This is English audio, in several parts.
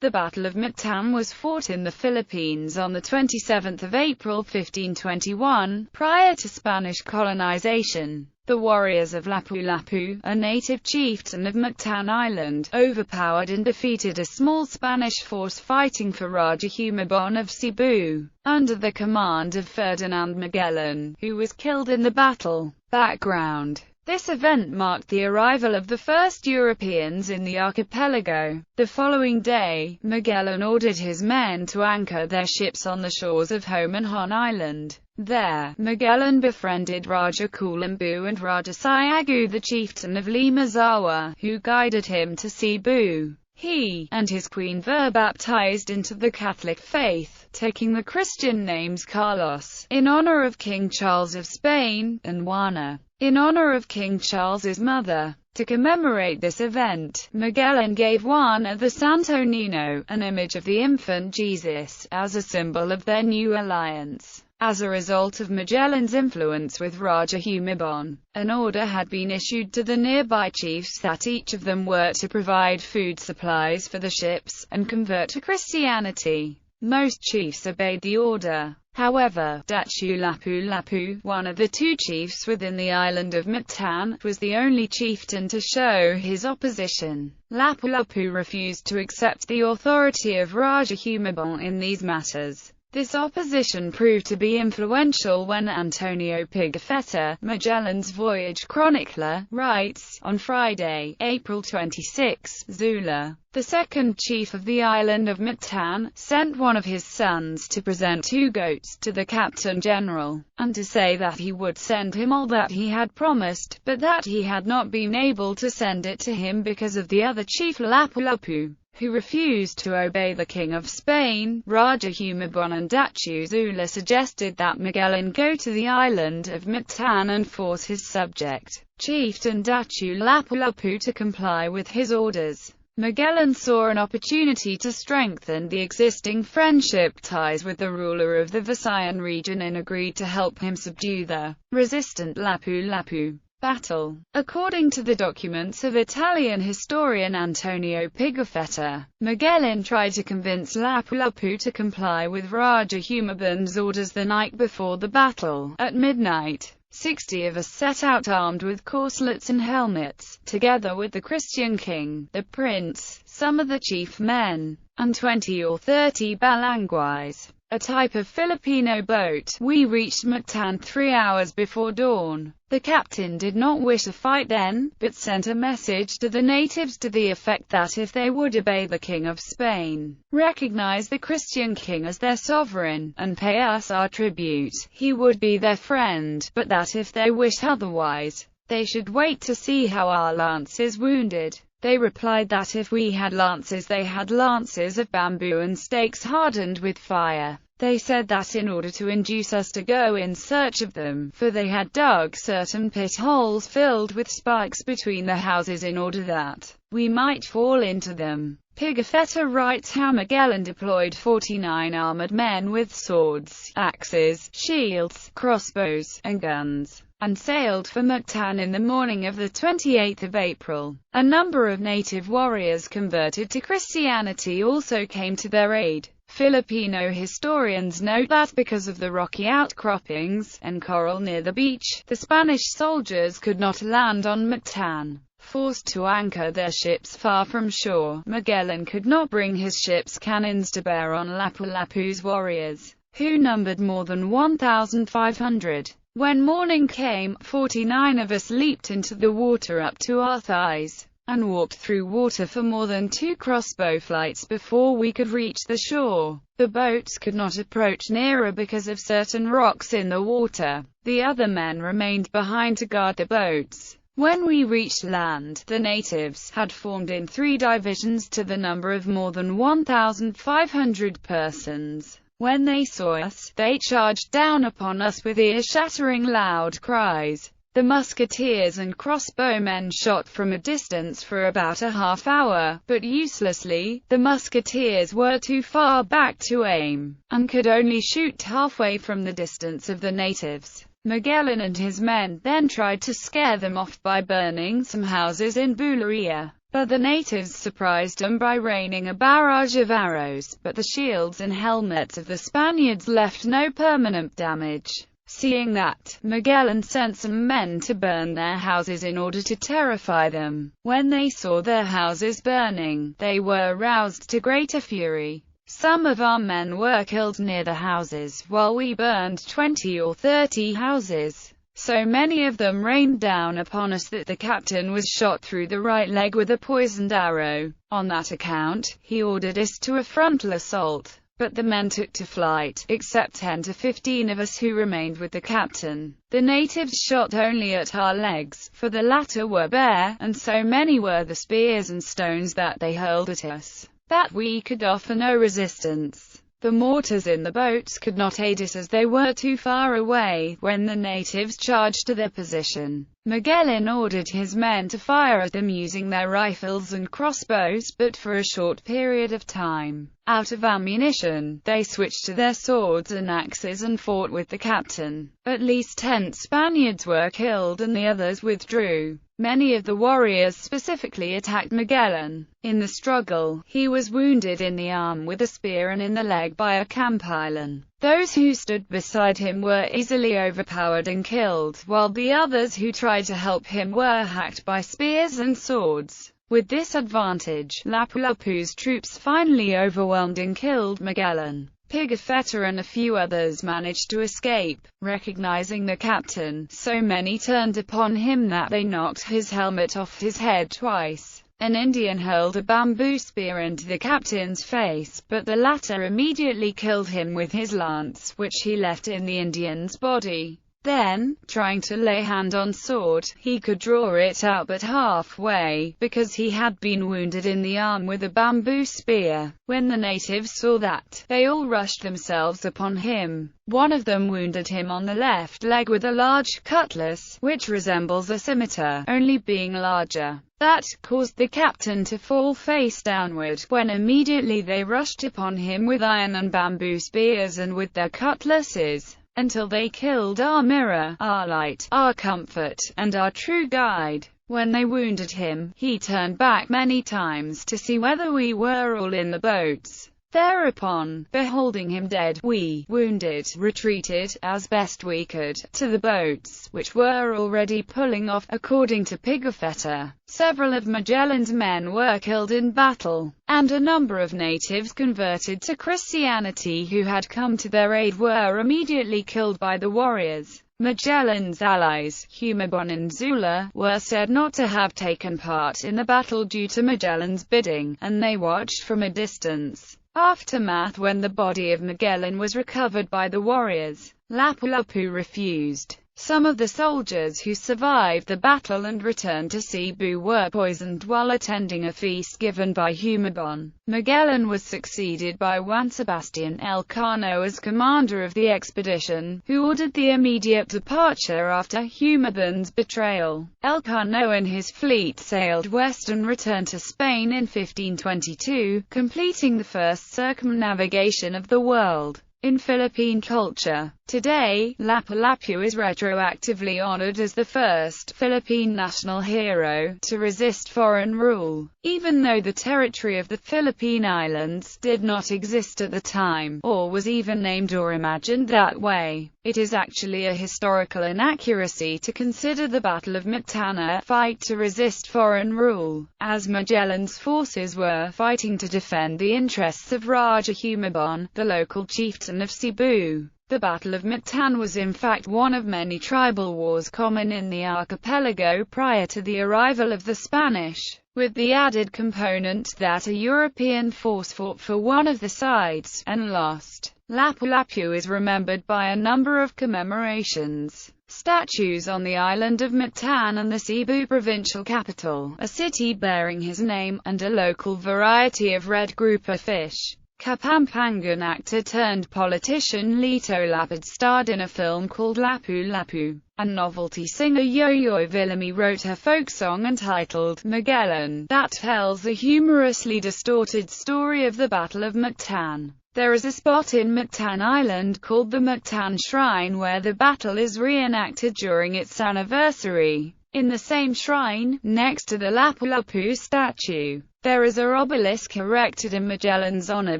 The Battle of Mactan was fought in the Philippines on the 27th of April 1521, prior to Spanish colonization. The warriors of Lapu-Lapu, a native chieftain of Mactan Island, overpowered and defeated a small Spanish force fighting for Raja Humabon of Cebu, under the command of Ferdinand Magellan, who was killed in the battle. Background: this event marked the arrival of the first Europeans in the archipelago. The following day, Magellan ordered his men to anchor their ships on the shores of Homanhon Island. There, Magellan befriended Raja Kulambu and Raja Siagu, the chieftain of Limazawa, who guided him to Cebu. He and his queen were baptized into the Catholic faith, taking the Christian names Carlos, in honor of King Charles of Spain, and Juana, in honor of King Charles's mother. To commemorate this event, Magellan gave Juana the Santo Niño, an image of the infant Jesus, as a symbol of their new alliance. As a result of Magellan's influence with Raja Humabon, an order had been issued to the nearby chiefs that each of them were to provide food supplies for the ships, and convert to Christianity. Most chiefs obeyed the order. However, Datu Lapu-Lapu, one of the two chiefs within the island of Mactan, was the only chieftain to show his opposition. Lapu-Lapu refused to accept the authority of Raja Humabon in these matters. This opposition proved to be influential when Antonio Pigafetta, Magellan's voyage chronicler, writes, on Friday, April 26, Zula, the second chief of the island of Mactan, sent one of his sons to present 2 goats to the captain general, and to say that he would send him all that he had promised, but that he had not been able to send it to him because of the other chief Lapu-Lapu, who refused to obey the King of Spain. Raja Humabon and Datu Zula suggested that Magellan go to the island of Mactan and force his subject, chieftain Datu Lapu-Lapu, to comply with his orders. Magellan saw an opportunity to strengthen the existing friendship ties with the ruler of the Visayan region and agreed to help him subdue the resistant Lapu-Lapu. Battle. According to the documents of Italian historian Antonio Pigafetta, Magellan tried to convince Lapu-Lapu to comply with Raja Humabon's orders the night before the battle. At midnight, 60 of us set out armed with corselets and helmets, together with the Christian king, the prince, some of the chief men, and 20 or 30 balanguais, a type of Filipino boat. We reached Mactan 3 hours before dawn. The captain did not wish a fight then, but sent a message to the natives to the effect that if they would obey the King of Spain, recognize the Christian king as their sovereign, and pay us our tribute, he would be their friend, but that if they wished otherwise, they should wait to see how our lances wounded. They replied that if we had lances, they had lances of bamboo and stakes hardened with fire. They said that in order to induce us to go in search of them, for they had dug certain pit holes filled with spikes between the houses in order that we might fall into them. Pigafetta writes how Magellan deployed 49 armored men with swords, axes, shields, crossbows, and guns, and sailed for Mactan in the morning of the 28th of April. A number of native warriors converted to Christianity also came to their aid. Filipino historians note that because of the rocky outcroppings and coral near the beach, the Spanish soldiers could not land on Mactan. Forced to anchor their ships far from shore, Magellan could not bring his ship's cannons to bear on Lapu-Lapu's warriors, who numbered more than 1,500. When morning came, 49 of us leaped into the water up to our thighs, and walked through water for more than 2 crossbow flights before we could reach the shore. The boats could not approach nearer because of certain rocks in the water. The other men remained behind to guard the boats. When we reached land, the natives had formed in 3 divisions to the number of more than 1,500 persons. When they saw us, they charged down upon us with ear-shattering loud cries. The musketeers and crossbowmen shot from a distance for about a half hour, but uselessly. The musketeers were too far back to aim, and could only shoot halfway from the distance of the natives. Magellan and his men then tried to scare them off by burning some houses in Bularia. but the natives surprised them by raining a barrage of arrows, but the shields and helmets of the Spaniards left no permanent damage. Seeing that, Magellan sent some men to burn their houses in order to terrify them. When they saw their houses burning, they were roused to greater fury. Some of our men were killed near the houses, while we burned 20 or 30 houses. So many of them rained down upon us that the captain was shot through the right leg with a poisoned arrow. On that account, he ordered us to a frontal assault, but the men took to flight, except 10 to 15 of us who remained with the captain. The natives shot only at our legs, for the latter were bare, and so many were the spears and stones that they hurled at us, that we could offer no resistance. The mortars in the boats could not aid us as they were too far away. When the natives charged to their position, Magellan ordered his men to fire at them using their rifles and crossbows, but for a short period of time, out of ammunition, they switched to their swords and axes and fought with the captain. At least 10 Spaniards were killed and the others withdrew. Many of the warriors specifically attacked Magellan. In the struggle, he was wounded in the arm with a spear and in the leg by a campylon. Those who stood beside him were easily overpowered and killed, while the others who tried to help him were hacked by spears and swords. With this advantage, Lapu-Lapu's troops finally overwhelmed and killed Magellan. Pigafetta and a few others managed to escape. Recognizing the captain, so many turned upon him that they knocked his helmet off his head twice. An Indian hurled a bamboo spear into the captain's face, but the latter immediately killed him with his lance, which he left in the Indian's body. Then, trying to lay hand on sword, he could draw it out but halfway, because he had been wounded in the arm with a bamboo spear. When the natives saw that, they all rushed themselves upon him. One of them wounded him on the left leg with a large cutlass, which resembles a scimitar, only being larger. That caused the captain to fall face downward, when immediately they rushed upon him with iron and bamboo spears and with their cutlasses, until they killed our mirror, our light, our comfort, and our true guide. When they wounded him, he turned back many times to see whether we were all in the boats. Thereupon, beholding him dead, we, wounded, retreated, as best we could, to the boats, which were already pulling off. According to Pigafetta, several of Magellan's men were killed in battle, and a number of natives converted to Christianity who had come to their aid were immediately killed by the warriors. Magellan's allies, Humabon and Zula, were said not to have taken part in the battle due to Magellan's bidding, and they watched from a distance. Aftermath. When the body of Magellan was recovered by the warriors, Lapu-Lapu refused. Some of the soldiers who survived the battle and returned to Cebu were poisoned while attending a feast given by Humabon. Magellan was succeeded by Juan Sebastian Elcano as commander of the expedition, who ordered the immediate departure after Humabon's betrayal. Elcano and his fleet sailed west and returned to Spain in 1522, completing the first circumnavigation of the world. In Philippine culture, today, Lapu-Lapu is retroactively honored as the first Philippine national hero to resist foreign rule. Even though the territory of the Philippine Islands did not exist at the time, or was even named or imagined that way, it is actually a historical inaccuracy to consider the Battle of Mactan a fight to resist foreign rule, as Magellan's forces were fighting to defend the interests of Raja Humabon, the local chieftain of Cebu. The Battle of Mactan was in fact one of many tribal wars common in the archipelago prior to the arrival of the Spanish, with the added component that a European force fought for one of the sides, and lost. Lapu-Lapu is remembered by a number of commemorations. Statues on the island of Mactan and the Cebu provincial capital, a city bearing his name, and a local variety of red grouper fish. Kapampangan actor turned politician Lito Lapid starred in a film called Lapu-Lapu, and novelty singer Yo-Yo Villamy wrote her folk song entitled Magellan, that tells a humorously distorted story of the Battle of Mactan. There is a spot in Mactan Island called the Mactan Shrine where the battle is reenacted during its anniversary. In the same shrine, next to the Lapu-Lapu statue, there is a obelisk erected in Magellan's honor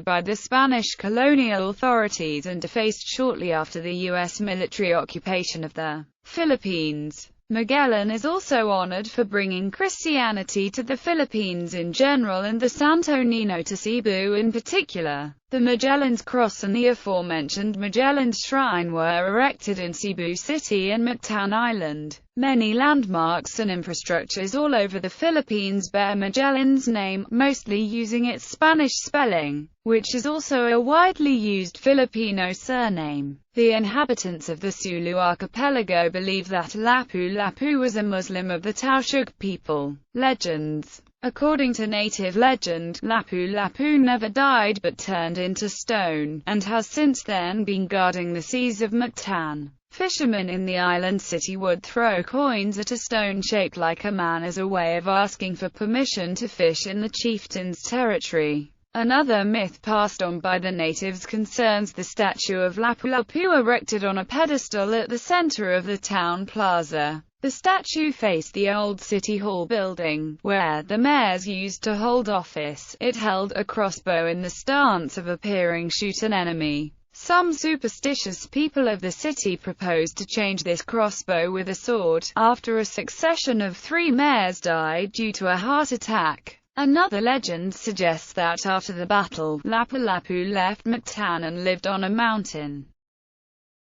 by the Spanish colonial authorities and defaced shortly after the U.S. military occupation of the Philippines. Magellan is also honored for bringing Christianity to the Philippines in general and the Santo Niño to Cebu in particular. The Magellan's Cross and the aforementioned Magellan's Shrine were erected in Cebu City and Mactan Island. Many landmarks and infrastructures all over the Philippines bear Magellan's name, mostly using its Spanish spelling, which is also a widely used Filipino surname. The inhabitants of the Sulu archipelago believe that Lapu-Lapu was a Muslim of the Tausug people. Legends. According to native legend, Lapu-Lapu never died but turned into stone, and has since then been guarding the seas of Mactan. Fishermen in the island city would throw coins at a stone shaped like a man as a way of asking for permission to fish in the chieftain's territory. Another myth passed on by the natives concerns the statue of Lapu-Lapu erected on a pedestal at the center of the town plaza. The statue faced the old City Hall building, where the mayors used to hold office. It held a crossbow in the stance of appearing shoot an enemy. Some superstitious people of the city proposed to change this crossbow with a sword, after a succession of 3 mayors died due to a heart attack. Another legend suggests that after the battle, Lapu-Lapu left Mactan and lived on a mountain.